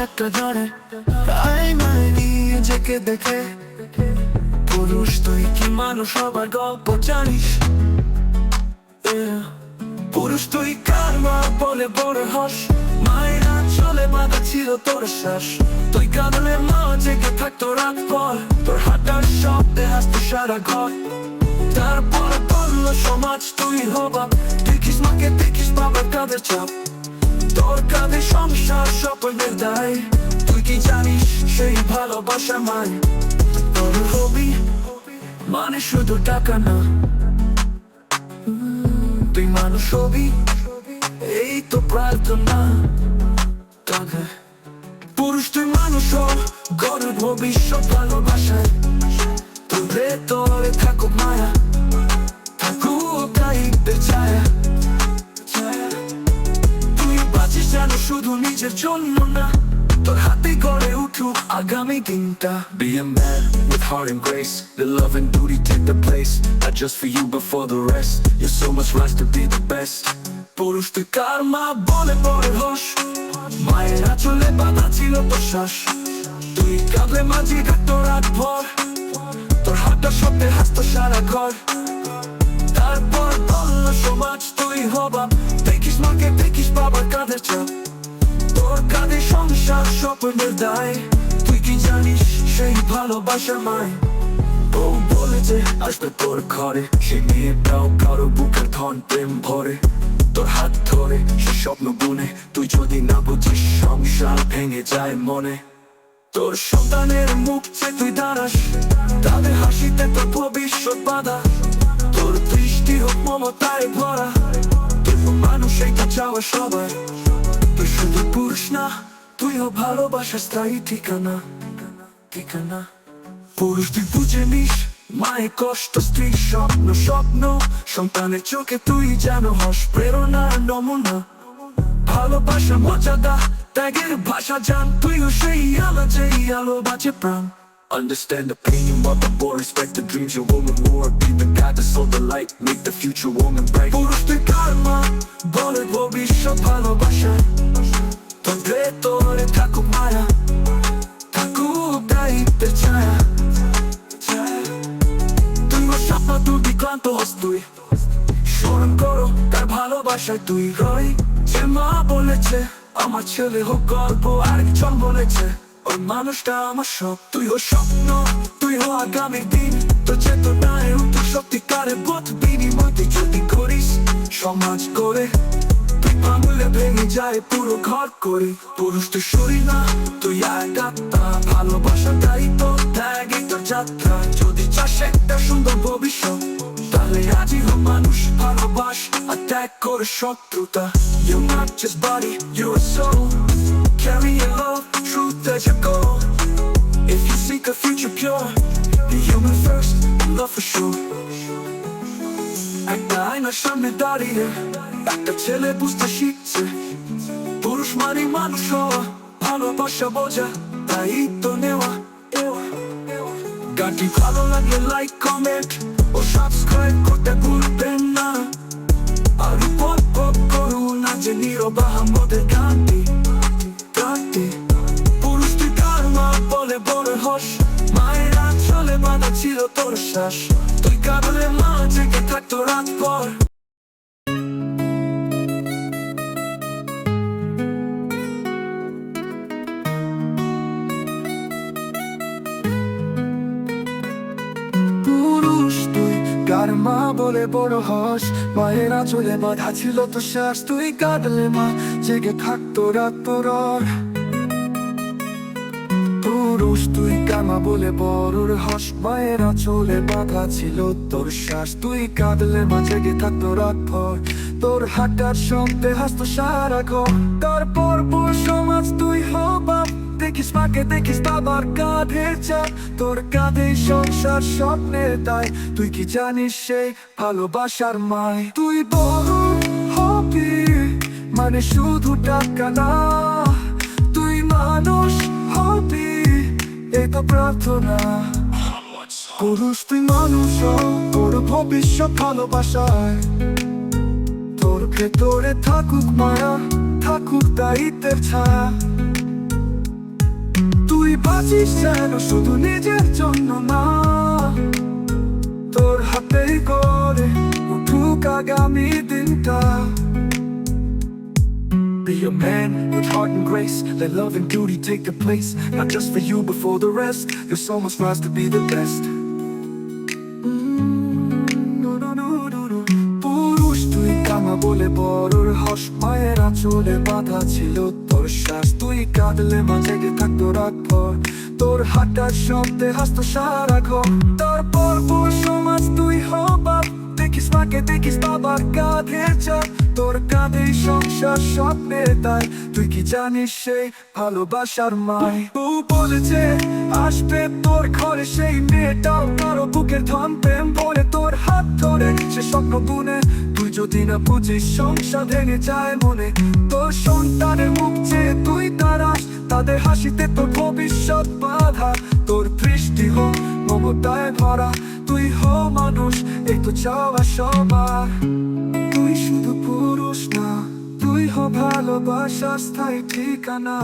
একটা ধরে নিজেকে দেখে পুরুষ তুই কি মানুষ সবার গল্প জানিস? পুরুষ তুই কার মা বলে বড় হস, মায়েরা চলে বাঁধা ছিল তোর শ্বাস। তুই কাঁদলে মা জেগে থাকতো রাত পর, তোর হাঁটার শব্দে হাসতো সারা ঘর। তারপর বললো সমাজ তুই হবা, দেখিস মাকে দেখিস বাবার কাঁধের চাপ, তোর কাঁধে সংসার স্বপ্নের দায়। তুই কি জানিস সেই ভালোবাসা মায়? তোর হবি মানে শুধু টাকা না, তুই মানুষ হবি এই তো প্রার্থনা। পুরুষ তুই মানুষ হ, গড়ে ভবিষ্যৎ ভালোবাসায়। তোর ভেতরে থাকুক মায়া, থাকুক দায়িত্বের ছায়া। তুই বাঁচিস যেন শুধু নিজের জন্য না, তোর হাতে গড়ে উঠুক আগামী দিনটা। Be a man with heart and grace, the love and duty take the place, not just for you but for the rest. You're so much right to be the best. পুরুষ তুই কার মা বলে বড় হস, মায়েরা চলে বাঁধা ছিল তোর শ্বাস। তুই কাঁদলে মাঝি থাকতো রাত ভর, তোর হাঁটার শব্দে হাসতো সারা ঘর। তারপর বললো সমাজ তুই হবা, দেখিস মাকে দেখিস বাবার কাঁধের চাপ, তোর কাঁধে সংসার স্বপ্নের দায়। তুই কি জানিস সেই ভালোবাসার মায়? বউ বলে যে আসবে তোর ঘরে, সে মেয়েটাও কারো বুকের ধন প্রেম ভরে। তোর হাত ধরে সে স্বপ্ন বুনে, তুই যদি না বুঝিস সংসার ভেঙে যায় মনে। তোর সন্তানের মুখ চেয়ে তুই দাঁড়াস, তাদের হাসিতে তোর ভবিষ্যৎ বাঁধা। তোর দৃষ্টি হোক মমতায় ভরা, তুই মানুষ এইটা চাওয়া সবার। তুই শুধু পুরুষ না, তুইও ভালোবাসার স্থায়ী ঠিকানা। ঠিকানা পুরুষ তুই বুঝে নিস মায়ের কষ্ট, স্ত্রীর স্বপ্ন স্বপ্ন। সন্তানের চোখে তুই যেন হস প্রেরণার নমুনা। ভালোবাসা মর্যাদা ত্যাগের ভাষা জান, তুইও সেই আলো যেই আলো বাঁচে প্রাণ। Understand the pain you mother bore, respect the dreams your woman wore. Be the guy that saw the light, make the future woman bright. পুরুষ তুই কার মা বলে ভবিষ্যৎ ভালোবাসা, তোর ভেতরে থাকুক মায়া, থাকুক দায়িত্বের ছায়া। তুই ওর স্বপ্ন তুই ক্লান্ত হস, তুই স্মরণ করো তার ভালোবাসায় তুই রয়। যে মা বলেছে আমার ছেলে হোক গল্প, আরেকজন বলেছে ওই মানুষটা আমার সব। তুই ও স্বপ্ন, তুই ও আগামী দিন, তোর চেতনায় উঠুক সত্যিকারের বোধ বিনিময়। তুই যদি করিস সমাজ করে, তুই ভাঙলে ভেঙে যায় পুরো ঘর করে। পুরুষ তুই শরীর না, তুই এক আত্মা, ভালোবাসা দায়িত্ব ত্যাগই তোর যাত্রা। যদি চাস একটা সুন্দর ভবিষ্যৎ, তাহলে আজই হোক মানুষ, ভালোবাস আর ত্যাগ করে শত্রুতা। You're not just body, you're a soul, carry your love, truth as your goal. If you seek a future pure, be human first, love for sure. একটা আয়নার সামনে দাঁড়িয়ে একটা ছেলে বুঝতে শিখছে, পুরুষ মানে মানুষ হওয়া, ভালোবাসা বোঝা, দায়িত্ব নেওয়া। গানটি ভালো লাগলে লাইক কমেন্ট ও সাবস্ক্রাইব করতে ভুলবেন না। আর উপভোগ করুন আজ নীরব আহমদের গানটি। পুরুষ তুই কার মা বলে বড় হস, মায়েরা চলে বাঁধা ছিল তোর শ্বাস। তুই কাঁদলে মা জেগে থাকতো রাত পর। পুরুষ তুই কার মা বলে বড় হস, মায়েরা চলে বাঁধা ছিল তোর শ্বাস। তুই কাঁদলে মা জেগে থাকতো রাত পর। পুরুষ তুই কামা বলে বড় হস, মায়েরা চলে বাঁধা ছিল তোর শ্বাস। তুই কাঁদলে মা জেগে থাকতো রাত ভর, তোর হাঁটার শব্দে হাসতো সারা ঘর। তারপর পুরো সমাজ তুই হবা, দেখিস মাকে দেখিস বাবার কাঁধের চাপ, তোর কাঁধে সংসার স্বপ্নের দায়। তুই কি জানিস সেই ভালোবাসার মায়? তুই বড় হবি মানে শুধু টাকা না, তুই মানুষ হবি এই তো প্রার্থনা। পুরুষ তুই মানুষ হ, তোর ভবিষ্যৎ ভালোবাসায়, তোর ভেতরে থাকুক মায়া, থাকুক দায়িত্বের ছায়া। তুই বাঁচিস যেন শুধু নিজের জন্য না, তোর হাতেই করে উঠুক আগামী দিনটা। Be a man with heart and grace. Let love and duty take the place. Not just for you, but for the rest. Your soul must rise to be the best. No, no, no, no, no. পুরুষ তুই কামা বলে বড়র হস, মায়ের আঁচলে বাঁধা ছিল তোর শ্বাস। তুই কাঁদলে মা জেগে থাকতো রাত ভর, তোর হাঁটার শব্দে হাসতো সারা ঘর। তারপর পুরো সমাজ তুই হবাব, দেখিস মাকে দেখিস বাবার কাঁধের চাপ, তোর কাঁধেই সংসার স্বপ্নের তাই। তুই কি জানিস সেই ভালোবাসার মায়? ও বলেছে আসবে তোর ঘরে সেই মেয়েটাও, কারো বুকের ধন প্রেম বলে তোর হাত ধরে সে স্বপ্ন বুনে। তুই যদি না বুঝিস সংসার ভেঙে যায় মনে, তোর সন্তানের মুখ চেয়ে তুই তারাস, তাদের হাসিতে তোর ভবিষ্যৎ বাধা। তোর দৃষ্টি হোক মমতায় ভরা, তুই হ মানুষ, এই তো চাওয়া সবার। তুই শুধু পুরুষ না, তুই হ ভালোবাসার স্থায়ী ঠিকানা।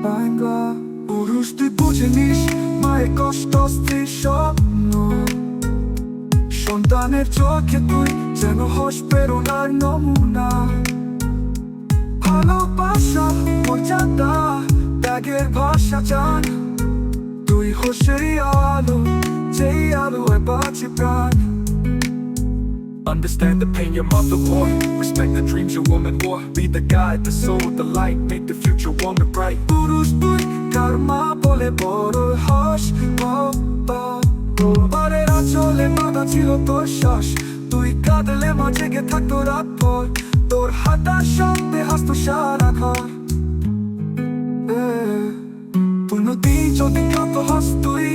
বাংলা পুরুষ তুই বুঝে নিস মায়ের কষ্ট, স্ত্রীর স্বপ্ন, সন্তানের চোখে তুই যেন হস প্রেরণার নমুনা। ভালোবাসা মর্যাদা ত্যাগের ভাষা জান, তুই হ সেই আলো, যেই আলোয় বাঁচে প্রাণ। Understand the pain your mother wore, respect the dreams your woman wore. Be the guide, the soul, the light, make the future warm and bright. পুরুষ তুই কার মা বলে বড় হস, বারের আঁচলে বাঁধা ছিল তোর শ্বাস। তুই কাঁদলে মা জেগে থাকতো রাত ভর, তোর হাঁটার শব্দে হাসতো সারা ঘর। কোনদিন যদি কাঁদ হাস তুই,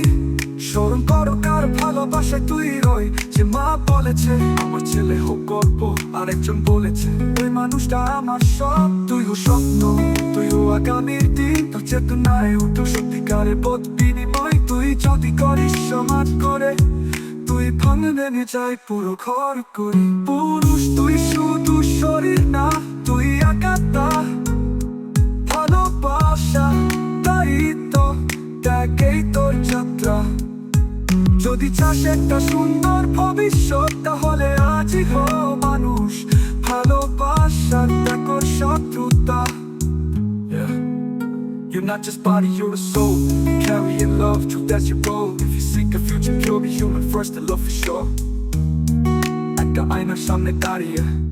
স্মরণ করো কার ভালোবাসায় তুই রই। যে মা বলেছে আমার ছেলে হোক গর্ব, আরেকজন বলেছে ওই মানুষটা আমার সব। তুই হো স্বপ্ন, তুই হো আগামীর দিন, তোর চেতনায় উঠো সত্যিকারের বোধ বিনিময়। তুই যদি করিস সমাজ করে, তুই ভাঙনে যাই পুরো ঘর করি। পুরুষ তুই শুধু শরীর না, তুই আকাতা ভালোবাসা দায়িত্ব ত্যাগেই তোর যাত্রা। যদি চাস একটা সুন্দর ভবিষ্যৎ, তাহলে আজই হ মানুষ, ভালোবাসার ত্যাগর শত্রুতা। You're not just body, you're a soul, carrying love, truth that's your role. If you seek a future pure, be human first and love for sure. একটা আয়নার সামনে দাঁড়িয়ে